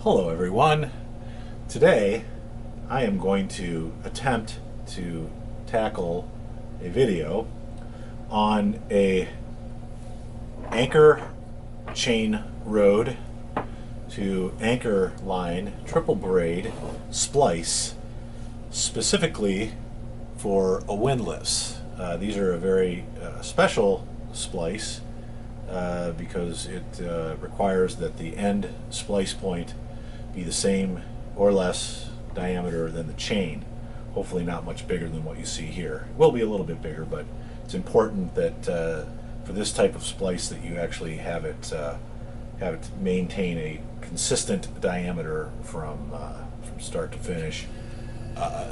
Hello everyone. Today I am going to attempt to tackle a video on a anchor chain rode to anchor line triple braid splice, specifically for a windlass. These are a very special splice because it requires that the end splice point be the same or less diameter than the chain. Hopefully not much bigger than what you see here. It will be a little bit bigger, but it's important that for this type of splice that you actually have it maintain a consistent diameter from start to finish,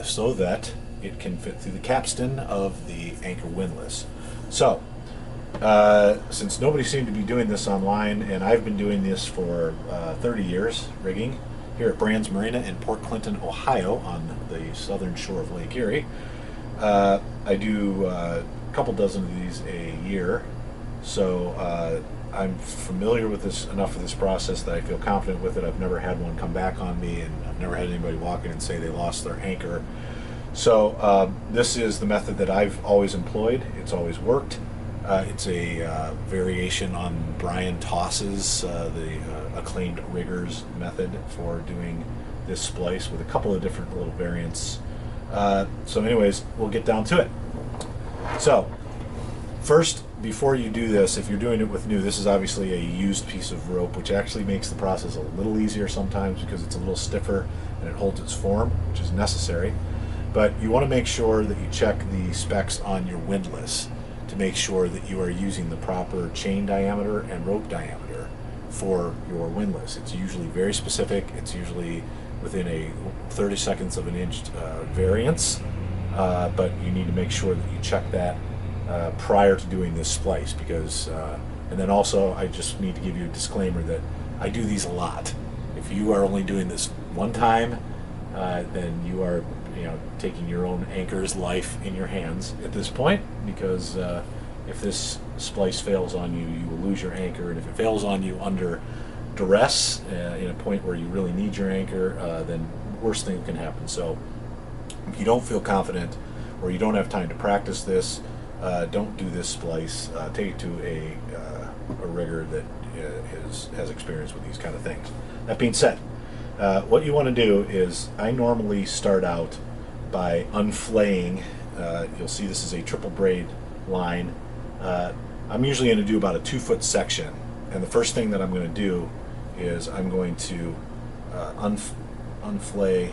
so that it can fit through the capstan of the anchor windlass. So since nobody seemed to be doing this online, and I've been doing this for 30 years, rigging here at Brands Marina in Port Clinton, Ohio, on the southern shore of Lake Erie. I do a couple dozen of these a year, so I'm familiar with this enough of this process that I feel confident with it. I've never had one come back on me, and I've never had anybody walk in and say they lost their anchor. So this is the method that I've always employed. It's always worked. It's a variation on Brian Toss's, the acclaimed riggers method for doing this splice, with a couple of different little variants. So anyways, we'll get down to it. So first, before you do this, if you're doing it with new, this is obviously a used piece of rope, which actually makes the process a little easier sometimes because it's a little stiffer and it holds its form, which is necessary. But you want to make sure that you check the specs on your windlass to make sure that you are using the proper chain diameter and rope diameter for your windlass. It's usually very specific. It's usually within a 30 seconds of an inch variance, but you need to make sure that you check that prior to doing this splice, because and then also I just need to give you a disclaimer that I do these a lot. If you are only doing this one time, then you are taking your own anchor's life in your hands at this point, because if this splice fails on you, you will lose your anchor, and if it fails on you under duress, in a point where you really need your anchor, then worst thing can happen. So if you don't feel confident or you don't have time to practice this, don't do this splice. Take it to a rigger that has experience with these kind of things. That being said, what you want to do is, I normally start out by unflaying. You'll see this is a triple braid line. I'm usually going to do about a 2-foot section, and the first thing that I'm going to do is I'm going to unflay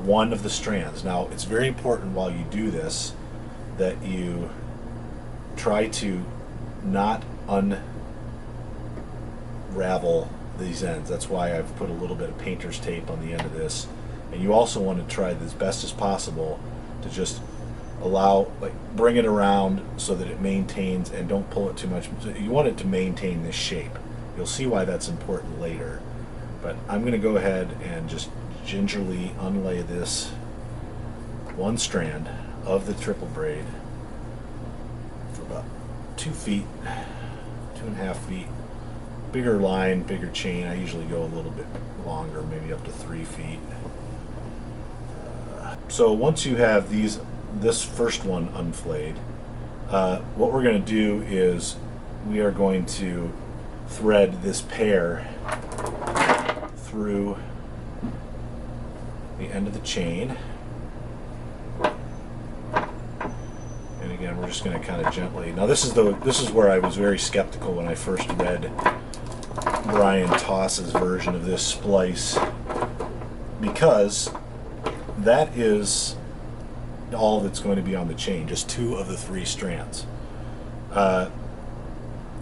one of the strands. Now, it's very important while you do this that you try to not unravel these ends. That's why I've put a little bit of painter's tape on the end of this. And you also want to try as best as possible to just bring it around so that it maintains, and don't pull it too much. You want it to maintain this shape. You'll see why that's important later. But I'm going to go ahead and just gingerly unlay this one strand of the triple braid for about 2 feet, 2.5 feet. Bigger line, bigger chain. I usually go a little bit longer, maybe up to 3 feet. So once you have this first one unflayed, what we're going to do is we are going to thread this pair through the end of the chain. And again, we're just going to kind of gently. Now this is where I was very skeptical when I first read Brian Toss's version of this splice, because that is all that's going to be on the chain, just 2 of the 3 strands. And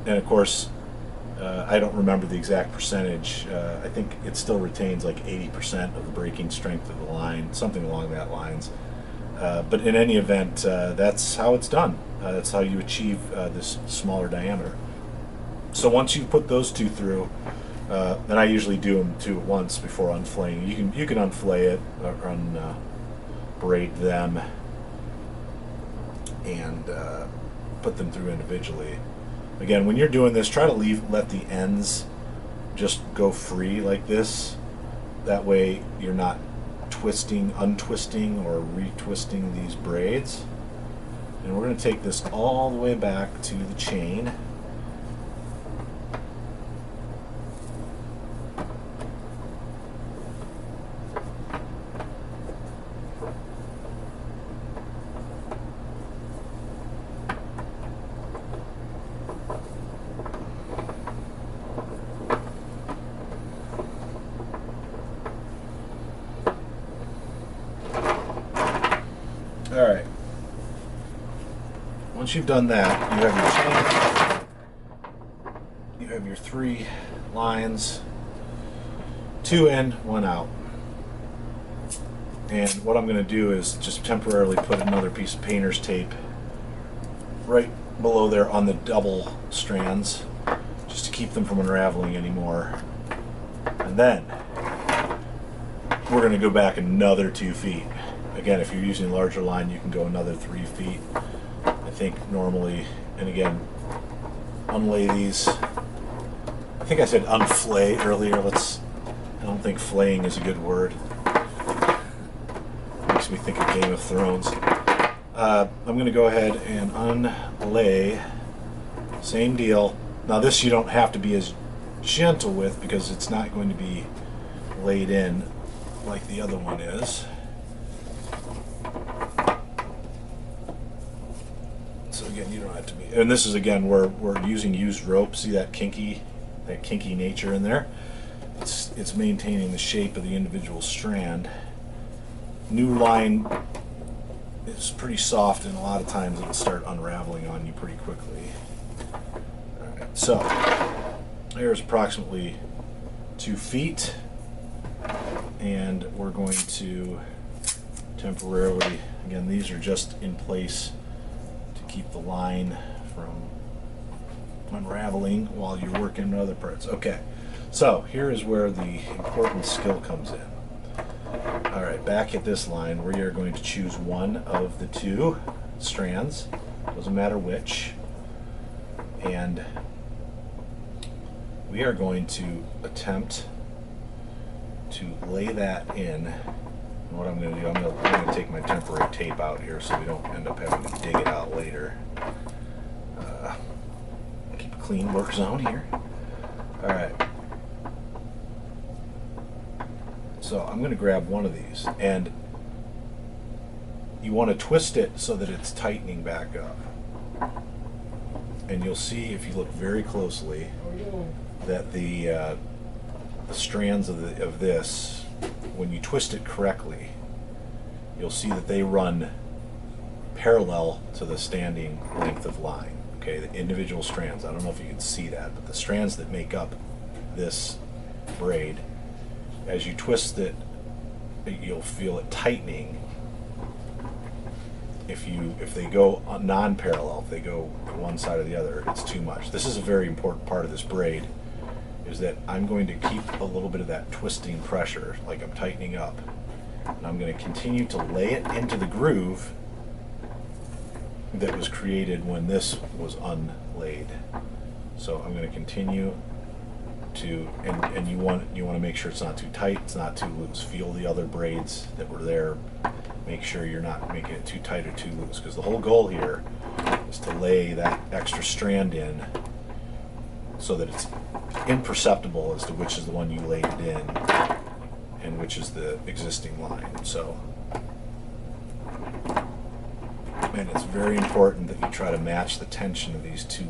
of course, I don't remember the exact percentage. I think it still retains like 80% of the breaking strength of the line, something along that lines. But in any event, that's how it's done. That's how you achieve this smaller diameter. So once you put those 2 through, and I usually do them 2 at once before unflaying. You can unflay it or unbraid them and put them through individually. Again, when you're doing this, try to let the ends just go free like this, That way you're not twisting, untwisting, or retwisting these braids. And we're going to take this all the way back to the chain. All right. Once you've done that, you have your chain. You have your 3 lines, 2 in, 1 out. And what I'm going to do is just temporarily put another piece of painter's tape right below there on the double strands, just to keep them from unraveling anymore. And then we're going to go back another 2 feet. Again, if you're using a larger line, you can go another 3 feet. I think normally, and again, unlay these. I think I said unflay earlier. I don't think flaying is a good word. Makes me think of Game of Thrones. I'm going to go ahead and unlay. Same deal. Now this you don't have to be as gentle with because it's not going to be laid in like the other one is. So again, you don't have to be, and this is again where we're using used rope. See that kinky nature in there? It's maintaining the shape of the individual strand. New line is pretty soft, and a lot of times it'll start unraveling on you pretty quickly. All right, so there's approximately 2 feet, and we're going to temporarily, again, these are just in place to keep the line from unraveling while you're working other parts. Okay, so here is where the important skill comes in. All right, back at this line, we are going to choose one of the 2 strands, doesn't matter which, and we are going to attempt to lay that in. And what I'm going to do, I'm going to take my temporary tape out here so we don't end up having to dig it out later. Keep a clean work zone here. All right. So I'm going to grab one of these, and you want to twist it so that it's tightening back up. And you'll see if you look very closely that the strands of this, when you twist it correctly, you'll see that they run parallel to the standing length of line. Okay, the individual strands. I don't know if you can see that, but the strands that make up this braid, as you twist it, you'll feel it tightening. If they go non-parallel, if they go one side or the other, it's too much. This is a very important part of this braid, is that I'm going to keep a little bit of that twisting pressure, like I'm tightening up, and I'm going to continue to lay it into the groove that was created when this was unlaid. So I'm going to continue to, and you want to make sure it's not too tight, it's not too loose. Feel the other braids that were there. Make sure you're not making it too tight or too loose, because the whole goal here is to lay that extra strand in so that it's imperceptible as to which is the one you laid it in and which is the existing line. So, and it's very important that you try to match the tension of these 2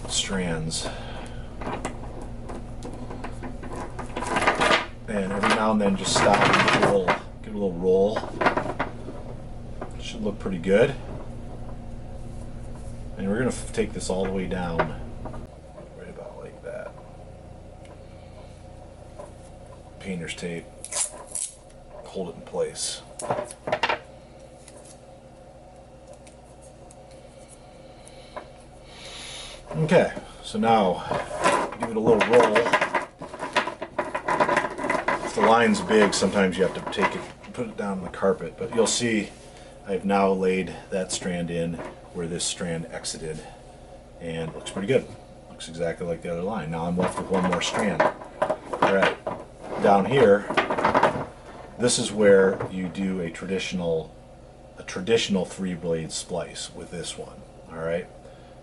strands. And every now and then just stop and give it a little roll. Should look pretty good. And we're going to take this all the way down, right about like that. Painter's tape, hold it in place. Okay, so now give it a little roll. If the line's big, sometimes you have to take it, put it down on the carpet, but you'll see I've now laid that strand in where this strand exited, and it looks pretty good. Looks exactly like the other line. Now I'm left with one more strand. All right, down here, this is where you do a traditional 3-blade splice with this one. All right.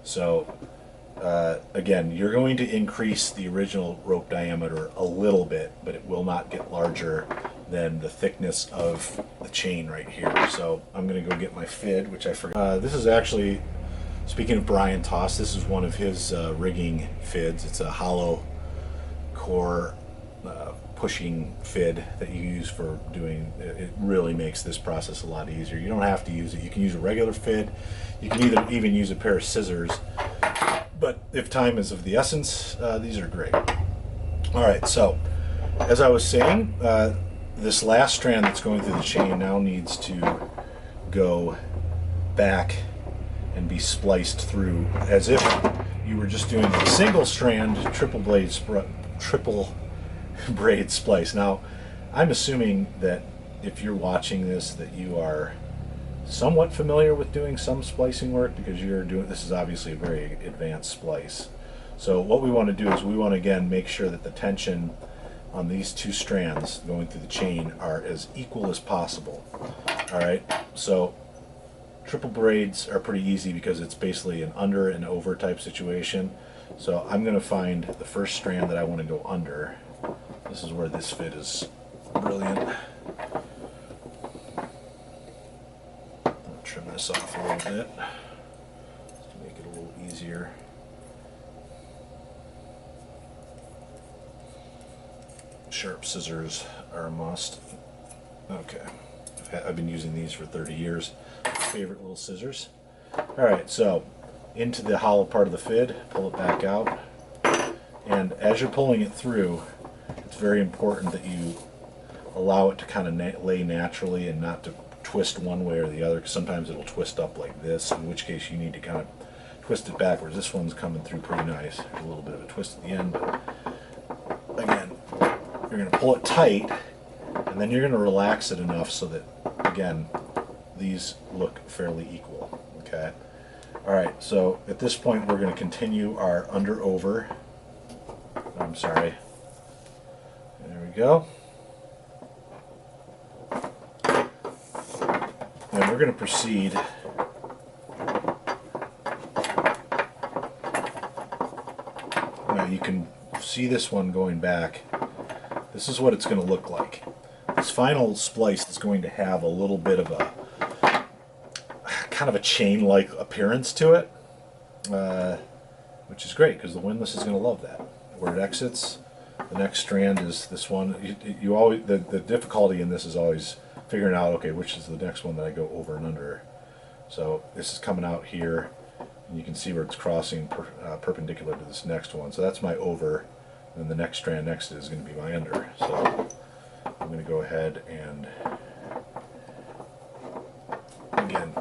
So again, you're going to increase the original rope diameter a little bit, but it will not get larger than the thickness of the chain right here. So I'm going to go get my fid, which I forgot. This is actually, speaking of Brian Toss, this is one of his rigging fids. It's a hollow core pushing fid that you use for doing, it really makes this process a lot easier. You don't have to use it. You can use a regular fid. You can even use a pair of scissors. But if time is of the essence, these are great. All right, so as I was saying, this last strand that's going through the chain now needs to go back and be spliced through as if you were just doing a single strand triple braid splice. Now, I'm assuming that if you're watching this, that you are somewhat familiar with doing some splicing work, because this is obviously a very advanced splice. So what we want to do is we want to again make sure that the tension on these two strands going through the chain are as equal as possible. All right, so triple braids are pretty easy because it's basically an under and over type situation. So I'm going to find the first strand that I want to go under. This is where this fit is brilliant. I'll trim this off a little bit just to make it a little easier. Sharp scissors are a must. Okay, I've been using these for 30 years. Favorite little scissors. Alright, so into the hollow part of the fid, pull it back out, and as you're pulling it through, it's very important that you allow it to kind of lay naturally and not to twist one way or the other, because sometimes it'll twist up like this, in which case you need to kind of twist it backwards. This one's coming through pretty nice. There's a little bit of a twist at the end, but again, you're going to pull it tight, and then you're going to relax it enough so that, again, these look fairly equal. Okay. Alright, so at this point we're going to continue our under-over. I'm sorry. There we go. And we're going to proceed now. You can see this one going back. This is what it's going to look like. This final splice is going to have a little bit of a kind of a chain-like appearance to it, which is great because the windlass is going to love that. Where it exits, the next strand is this one. You always the difficulty in this is always figuring out, okay, which is the next one that I go over and under. So this is coming out here, and you can see where it's crossing perpendicular to this next one. So that's my over, and then the next strand next to it is going to be my under. So I'm going to go ahead and again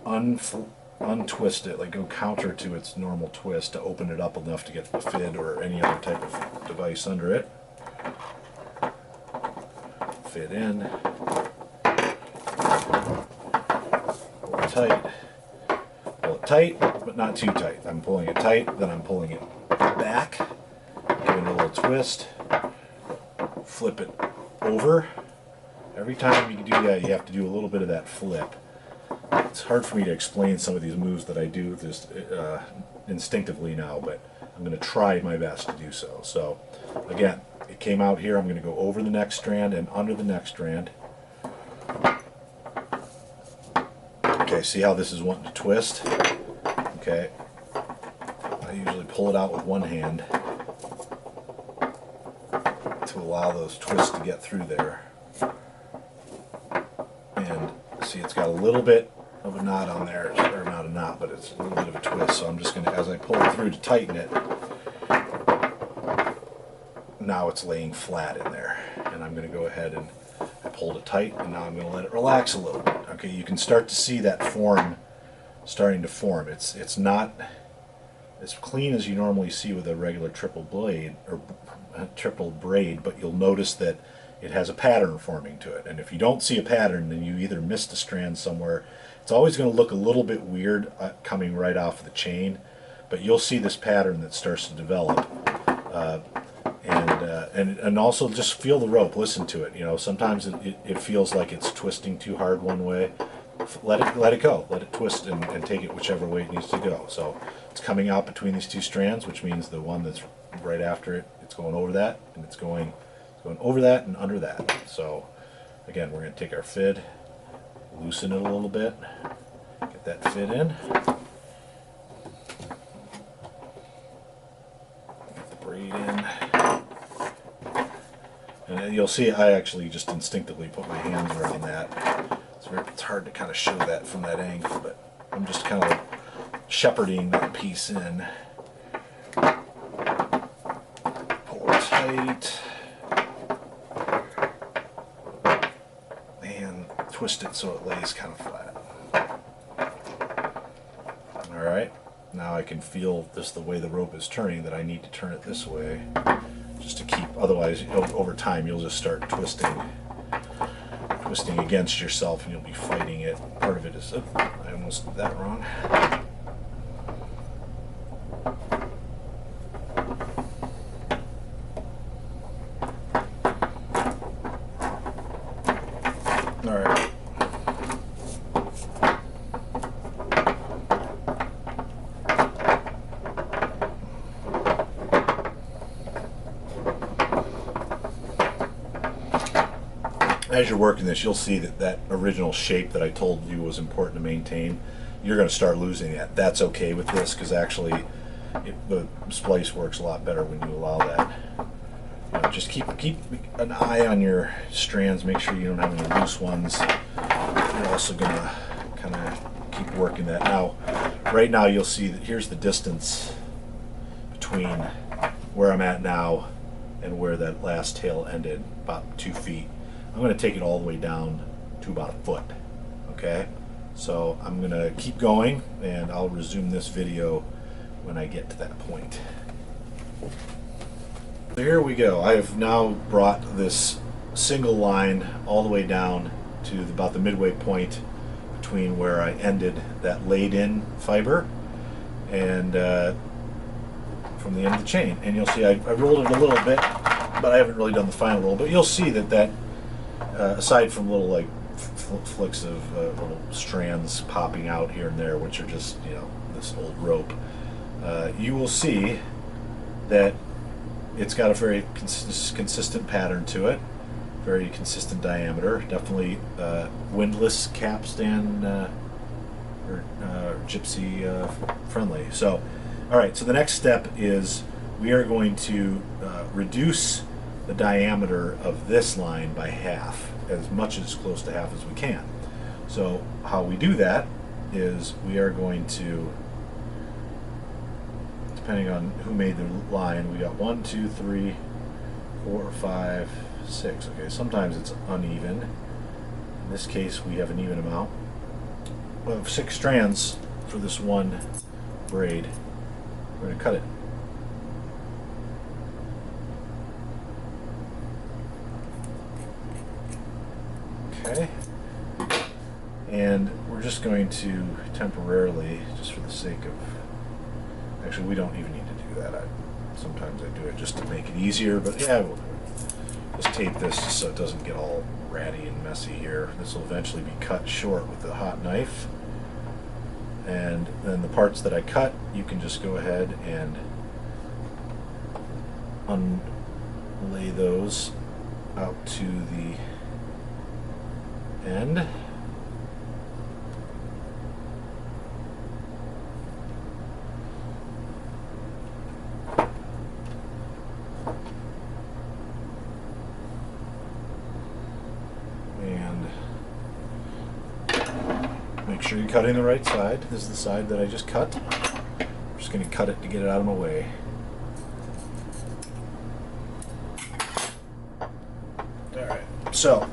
untwist it, like go counter to its normal twist to open it up enough to get the fid or any other type of device under it. Fit in. Pull it tight. Pull it tight, but not too tight. I'm pulling it tight, then I'm pulling it back, giving it a little twist, flip it over. Every time you do that, you have to do a little bit of that flip. It's hard for me to explain some of these moves that I do just instinctively now, but I'm going to try my best to do so. So again, it came out here. I'm going to go over the next strand and under the next strand. Okay, see how this is wanting to twist? Okay, I usually pull it out with one hand to allow those twists to get through there. And see, it's got a little bit of a knot on there, or not a knot, but it's a little bit of a twist. So I'm just going to, as I pull it through to tighten it, now it's laying flat in there. And I'm going to go ahead and I pulled it tight, and now I'm going to let it relax a little bit. Okay, you can start to see that form starting to form. It's not as clean as you normally see with a regular triple blade or triple braid, but you'll notice that it has a pattern forming to it. And if you don't see a pattern, then you either missed a strand somewhere. It's always going to look a little bit weird coming right off the chain, but you'll see this pattern that starts to develop. And also just feel the rope, listen to it. You know, sometimes it feels like it's twisting too hard one way. Let it go, let it twist and take it whichever way it needs to go. So it's coming out between these two strands, which means the one that's right after it, it's going over that, and it's going over that and under that. So again, we're going to take our fid, loosen it a little bit, get that fid in, get the braid in. And you'll see I actually just instinctively put my hands around that. It's hard to kind of show that from that angle, but I'm just kind of shepherding that piece in. Pull it tight. And twist it so it lays kind of flat. Alright, now I can feel just the way the rope is turning that I need to turn it this way. Just to keep, otherwise over time you'll just start twisting against yourself and you'll be fighting it. Part of it is, oh, I almost did that wrong. All right. As you're working this, you'll see that that original shape that I told you was important to maintain, you're going to start losing that. That's okay with this, because actually the splice works a lot better when you allow that. You know, just keep an eye on your strands, make sure you don't have any loose ones. You're also going to kind of keep working that. Now, right now you'll see that here's the distance between where I'm at now and where that last tail ended, about 2 feet. I'm going to take it all the way down to about a foot. Okay, so I'm going to keep going and I'll resume this video when I get to that point. So here we go. I have now brought this single line all the way down to about the midway point between where I ended that laid in fiber and from the end of the chain. And you'll see I rolled it a little bit, but I haven't really done the final roll. But you'll see that aside from little like flicks of little strands popping out here and there, which are just, you know, this old rope, you will see that it's got a very consistent pattern to it, very consistent diameter, definitely windlass capstan or gypsy friendly. So, all right, so the next step is we are going to reduce the diameter of this line by half, as much as close to half as we can. So how we do that is we are going to, depending on who made the line, we got 1, 2, 3, 4, 5, 6. Okay, sometimes it's uneven. In this case we have an even amount. We have 6 strands for this one braid. We're going to cut it. Okay, and we're just going to temporarily, just for the sake of, actually we don't even need to do that. Sometimes I do it just to make it easier, but yeah, we'll do it. Just tape this just so it doesn't get all ratty and messy here. This will eventually be cut short with a hot knife, and then the parts that I cut, you can just go ahead and unlay those out to the end. And make sure you're cutting the right side. This is the side that I just cut. I'm just going to cut it to get it out of my way. Alright, so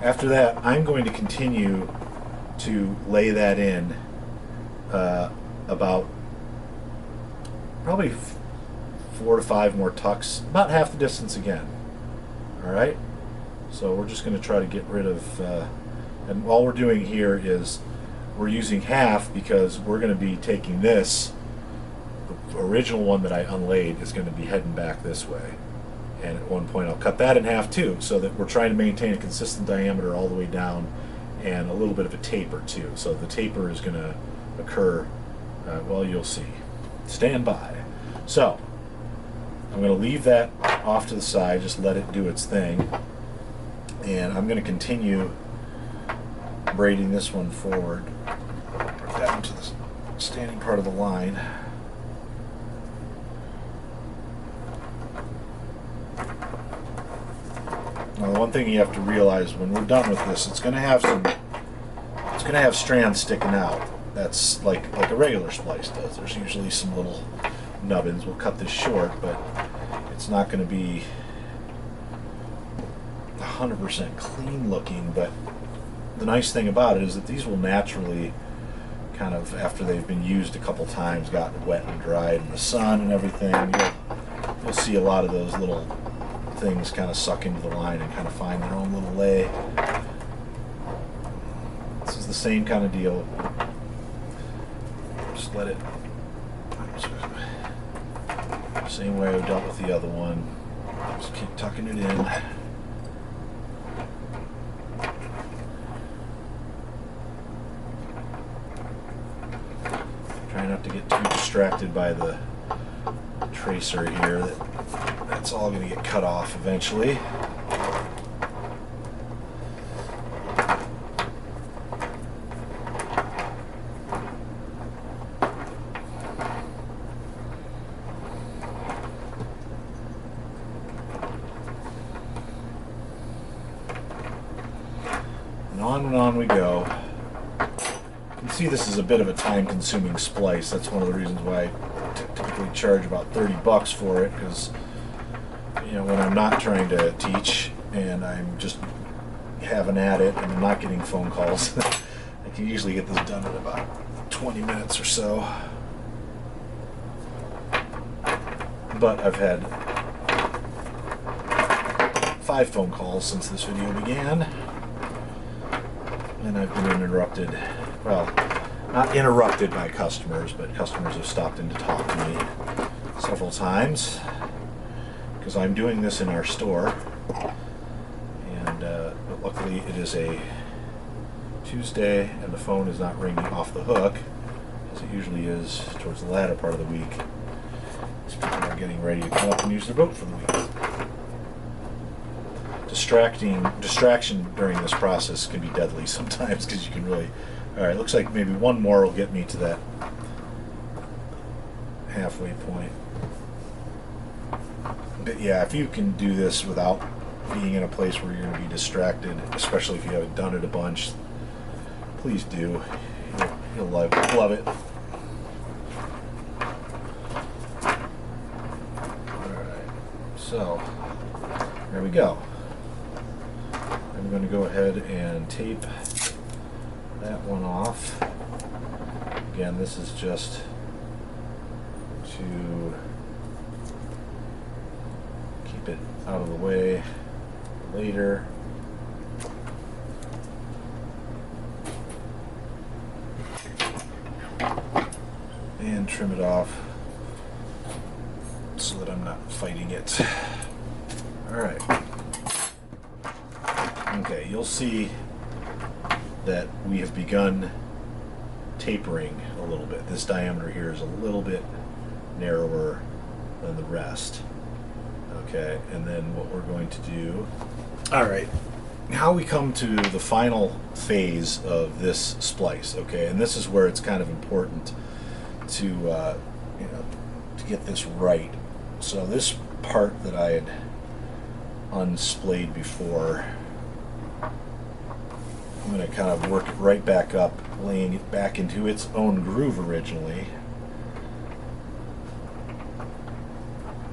after that, I'm going to continue to lay that in about probably 4 to 5 more tucks, about half the distance again. All right, so we're just going to try to get rid of, and all we're doing here is we're using half because we're going to be taking this, the original one that I unlaid is going to be heading back this way. And at one point I'll cut that in half too, so that we're trying to maintain a consistent diameter all the way down and a little bit of a taper too. So the taper is going to occur, well, you'll see. Stand by. So I'm going to leave that off to the side, just let it do its thing. And I'm going to continue braiding this one forward down to the standing part of the line. Now, the one thing you have to realize when we're done with this, it's going to have strands sticking out. That's like a regular splice does. There's usually some little nubbins. We'll cut this short, but it's not going to be 100% clean looking. But the nice thing about it is that these will naturally kind of, after they've been used a couple times, gotten wet and dried in the sun and everything, you'll see a lot of those little things kind of suck into the line and kind of find their own little lay. This is the same kind of deal. Just let it, same way I dealt with the other one. Just keep tucking it in. Try not to get too distracted by the tracer here. That's all going to get cut off eventually. And on we go. You can see this is a bit of a time-consuming splice. That's one of the reasons why I typically charge about 30 bucks for it, because when I'm not trying to teach and I'm just having at it and I'm not getting phone calls, I can usually get this done in about 20 minutes or so. But I've had 5 phone calls since this video began, and I've been interrupted. Well, not interrupted by customers, but customers have stopped in to talk to me several times, because I'm doing this in our store, and but luckily it is a Tuesday and the phone is not ringing off the hook, as it usually is towards the latter part of the week, as people are getting ready to come up and use their boat for the week. Distraction during this process can be deadly sometimes, because you can really, alright, looks like maybe one more will get me to that halfway point. But yeah, if you can do this without being in a place where you're going to be distracted, especially if you haven't done it a bunch, please do. You'll love it. Alright, so there we go. I'm going to go ahead and tape that one off. Again, this is just to keep it out of the way later. And trim it off so that I'm not fighting it. Alright. Okay, you'll see that we have begun tapering a little bit. This diameter here is a little bit narrower than the rest. Okay, and then what we're going to do, alright, how we come to the final phase of this splice, okay, and this is where it's kind of important to to get this right. So this part that I had unsplayed before, I'm going to kind of work it right back up, laying it back into its own groove originally.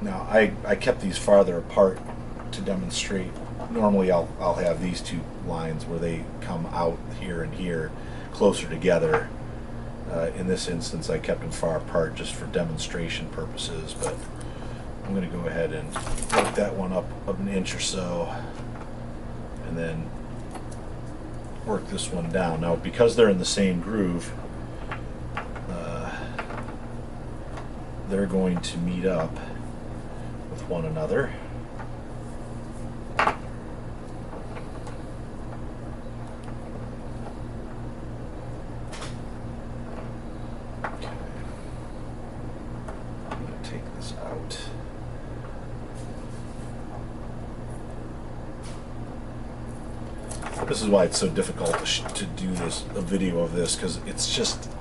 Now I kept these farther apart to demonstrate. Normally I'll have these two lines where they come out here and here closer together. In this instance I kept them far apart just for demonstration purposes, but I'm going to go ahead and work that one up an inch or so, and then work this one down. Now, because they're in the same groove, they're going to meet up with one another. This is why it's so difficult to do a video of this, because it's just,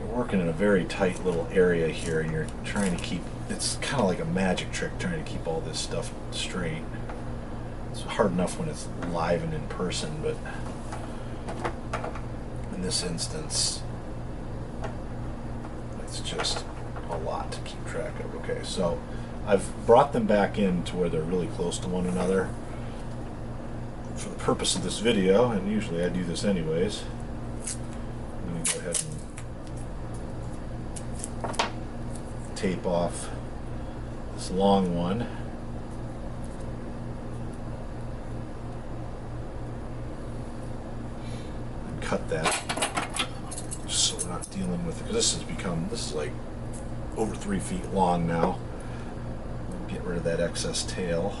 you're working in a very tight little area here, and you're trying to keep, it's kind of like a magic trick trying to keep all this stuff straight. It's hard enough when it's live and in person, but in this instance, it's just a lot to keep track of. Okay, so I've brought them back in to where they're really close to one another for the purpose of this video, and usually I do this anyways. I'm going to go ahead and tape off this long one. And cut that, just so we're not dealing with it, because this is like over 3 feet long now. Get rid of that excess tail.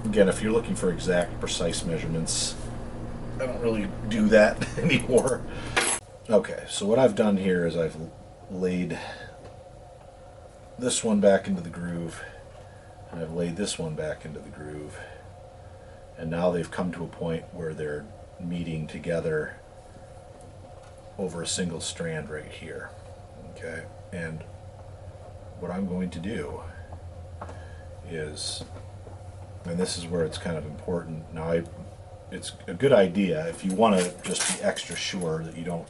Again, if you're looking for exact, precise measurements, I don't really do that anymore. Okay, so what I've done here is I've laid this one back into the groove, and I've laid this one back into the groove, and now they've come to a point where they're meeting together over a single strand right here. Okay, and what I'm going to do is, and this is where it's kind of important. Now, it's a good idea if you want to just be extra sure that you don't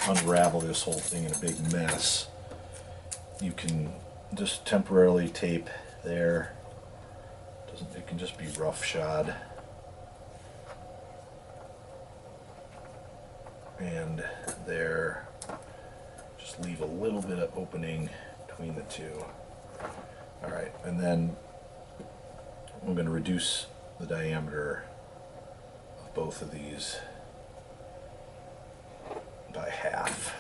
unravel this whole thing in a big mess. You can just temporarily tape there. It can just be roughshod. And there, just leave a little bit of opening between the two. All right, and then I'm going to reduce the diameter of both of these by half.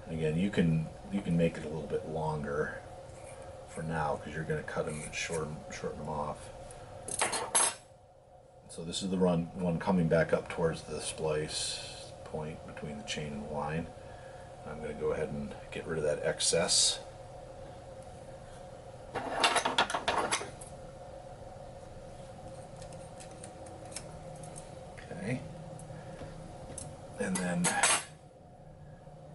And again, you can make it a little bit longer for now, because you're going to cut them and shorten them off. So this is the one coming back up towards the splice point between the chain and the line. I'm going to go ahead and get rid of that excess. Okay. And then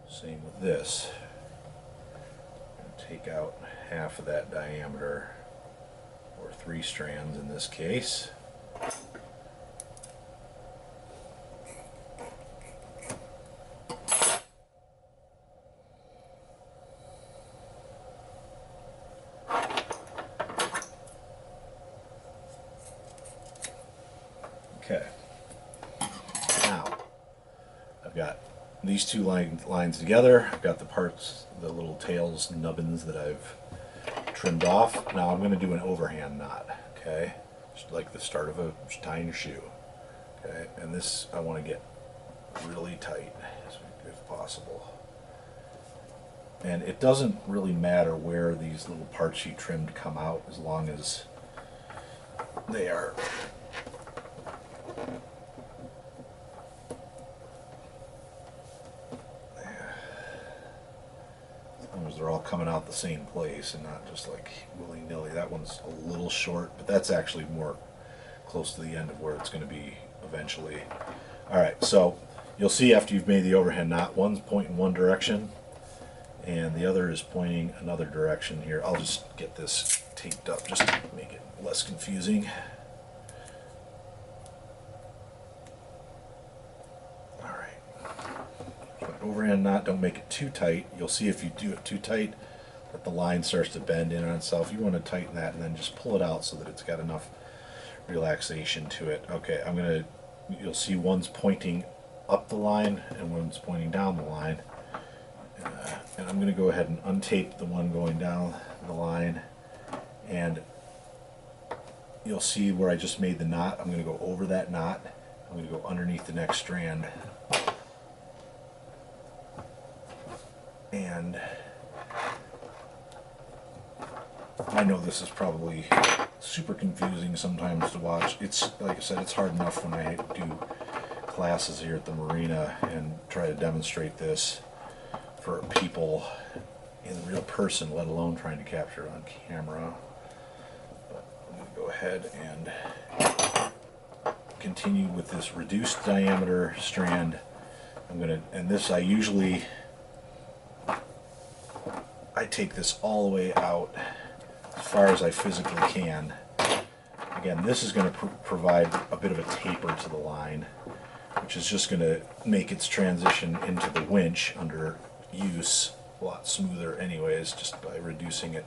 same with this. I'm going to take out half of that diameter, or 3 strands in this case. Okay, now I've got these two lines together. I've got the parts, the little tails, nubbins that I've trimmed off. Now I'm going to do an overhand knot, okay? Just like the start of just tying your shoe, okay? And this I want to get really tight if possible. And it doesn't really matter where these little parts you trimmed come out, as long as they are they're all coming out the same place and not just like willy-nilly. That one's a little short, but that's actually more close to the end of where it's going to be eventually. Alright, so you'll see after you've made the overhand knot, one's pointing one direction and the other is pointing another direction here. I'll just get this taped up just to make it less confusing. Overhand knot, don't make it too tight. You'll see if you do it too tight that the line starts to bend in on itself. You want to tighten that and then just pull it out so that it's got enough relaxation to it. Okay, you'll see one's pointing up the line and one's pointing down the line. And I'm going to go ahead and untape the one going down the line, and you'll see where I just made the knot. I'm going to go over that knot. I'm going to go underneath the next strand. And I know this is probably super confusing sometimes to watch. It's, like I said, it's hard enough when I do classes here at the marina and try to demonstrate this for people in real person, let alone trying to capture it on camera. But I'm going to go ahead and continue with this reduced diameter strand. I'm going to, and this I usually, I take this all the way out as far as I physically can. Again, this is going to provide a bit of a taper to the line, which is just going to make its transition into the winch under use a lot smoother anyways, just by reducing it.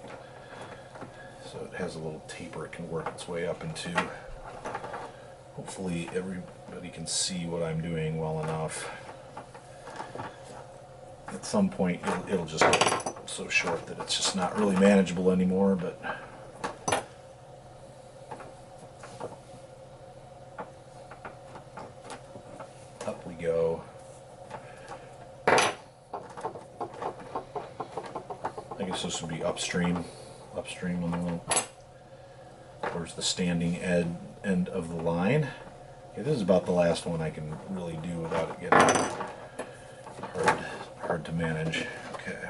So it has a little taper it can work its way up into. Hopefully everybody can see what I'm doing well enough. At some point it'll just get so short that it's just not really manageable anymore, but up we go. I guess this would be upstream on the little, towards the standing end of the line. Okay, this is about the last one I can really do without it getting hard to manage. Okay.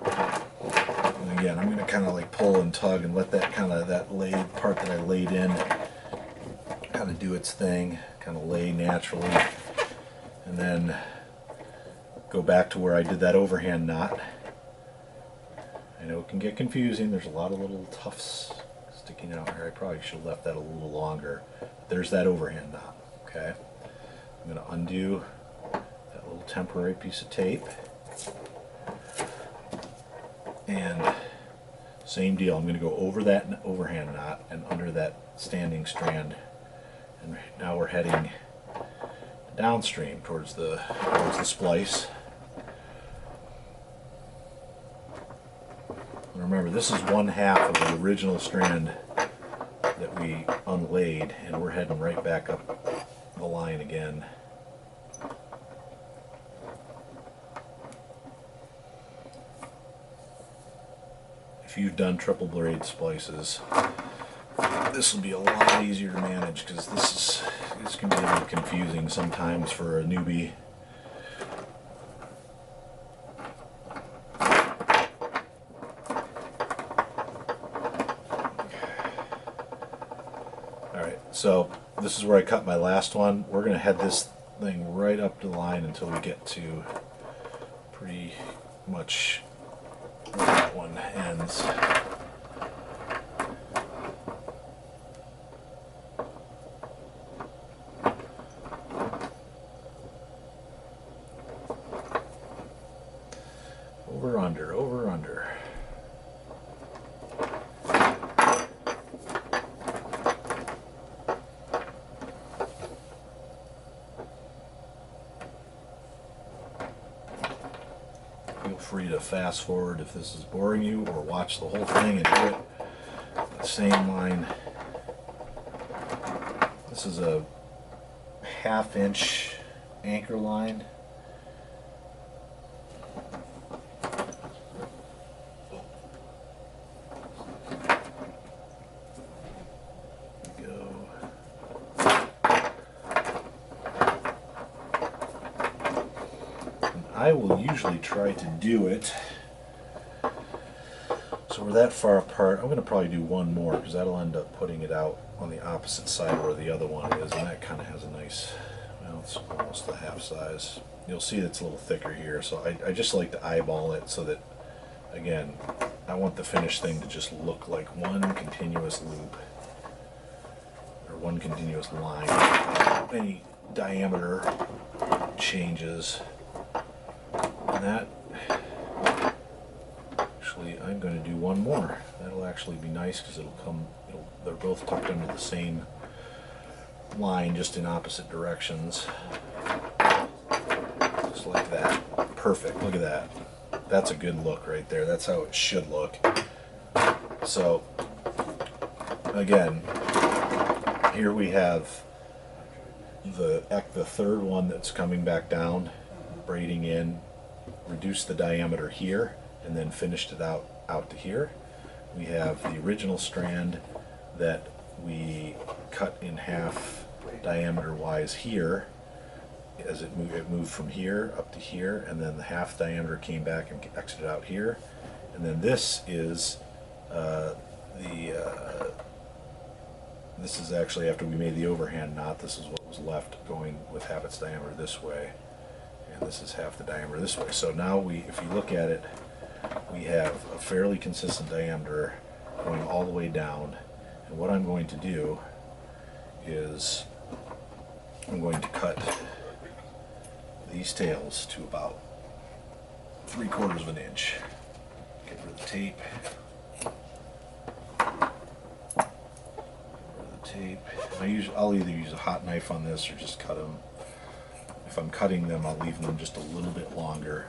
And again, I'm going to kind of like pull and tug and let that kind of, that laid part that I laid in kind of do its thing, kind of lay naturally, and then go back to where I did that overhand knot. I know it can get confusing. There's a lot of little tufts sticking out here. I probably should have left that a little longer. There's that overhand knot. Okay. I'm going to undo that little temporary piece of tape. And same deal. I'm going to go over that overhand knot and under that standing strand. And now we're heading downstream towards the splice. Remember, this is 1/2 of the original strand that we unlaid, and we're heading right back up the line again. If you've done triple blade splices, this will be a lot easier to manage, because this can be a little confusing sometimes for a newbie. So this is where I cut my last one. We're going to head this thing right up the line until we get to pretty much where that one ends. Over, under, over, under. Free to fast forward if this is boring you, or watch the whole thing and do it the same line. This is a 1/2 inch anchor line. I will usually try to do it so we're that far apart. I'm going to probably do one more, because that'll end up putting it out on the opposite side where the other one is, and that kind of has a nice, well, it's almost the half size. You'll see it's a little thicker here, so I just like to eyeball it so that, again, I want the finished thing to just look like one continuous loop, or one continuous line. Any diameter changes. And that, actually, I'm going to do one more. That'll actually be nice, because they're both tucked under the same line, just in opposite directions. Just like that. Perfect. Look at that. That's a good look right there. That's how it should look. So, again, here we have the third one that's coming back down, braiding in. Reduce the diameter here, and then finished it out to here. We have the original strand that we cut in half diameter wise here, as it moved from here up to here, and then the half diameter came back and exited out here. And then this is the This is actually after we made the overhand knot. This is what was left going with half its diameter this way, and this is half the diameter this way. So now if you look at it, we have a fairly consistent diameter going all the way down. And what I'm going to do is I'm going to cut these tails to about 3/4 of an inch. Get rid of the tape. I'll either use a hot knife on this or just cut them. If I'm cutting them, I'll leave them just a little bit longer.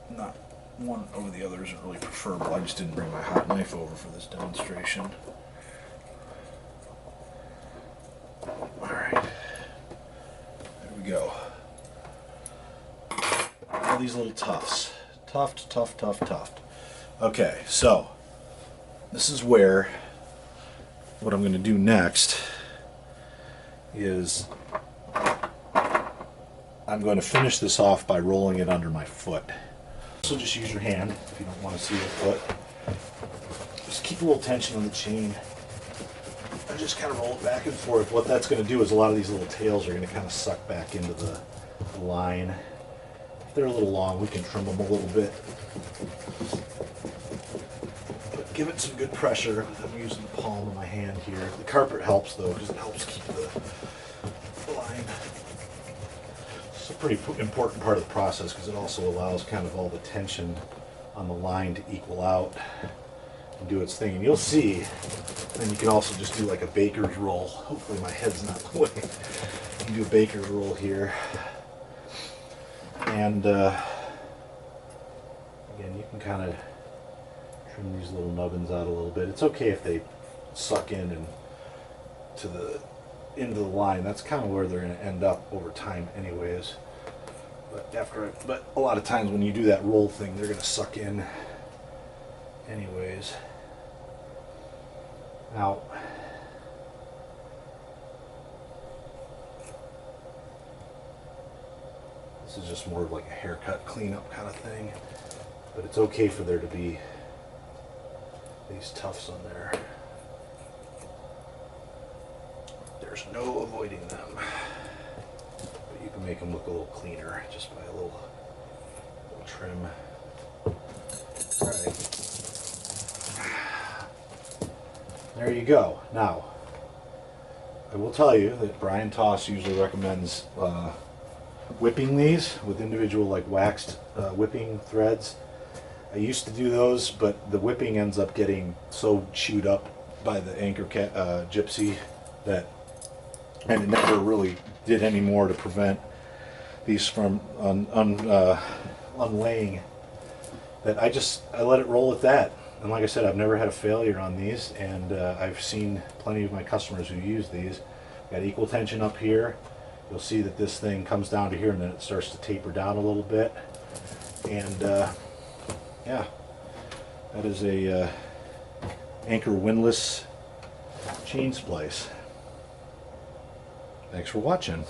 Not one over the other isn't really preferable. I just didn't bring my hot knife over for this demonstration. Alright. There we go. All these little tufts. Tuft, tuft, tuft, tuft. Okay, so this is where what I'm going to do next is I'm going to finish this off by rolling it under my foot. So just use your hand if you don't want to see your foot. Just keep a little tension on the chain and just kind of roll it back and forth. What that's going to do is a lot of these little tails are going to kind of suck back into the line. If they're a little long, we can trim them a little bit. But give it some good pressure. I'm using the palm of my hand here. The carpet helps though, because it helps keep the line. It's a pretty important part of the process because it also allows kind of all the tension on the line to equal out and do its thing. And you'll see, then you can also just do like a baker's roll. Hopefully my head's not in the way. You can do a baker's roll here. And again, you can kind of trim these little nubbins out a little bit. It's okay if they suck in and into the line. That's kind of where they're going to end up over time anyways. But a lot of times when you do that roll thing, they're going to suck in anyways. Now, this is just more of like a haircut cleanup kind of thing, but it's okay for there to be these tufts on there. There's no avoiding them, but you can make them look a little cleaner just by a little trim. All right, there you go. Now, I will tell you that Brian Toss usually recommends whipping these with individual like waxed whipping threads. I used to do those, but the whipping ends up getting so chewed up by the anchor gypsy that, and it never really did any more to prevent these from unlaying, that I let it roll at that. And like I said, I've never had a failure on these, and I've seen plenty of my customers who use these. Got equal tension up here. You'll see that this thing comes down to here and then it starts to taper down a little bit. And yeah, that is a Anchor windlass chain splice. Thanks for watching.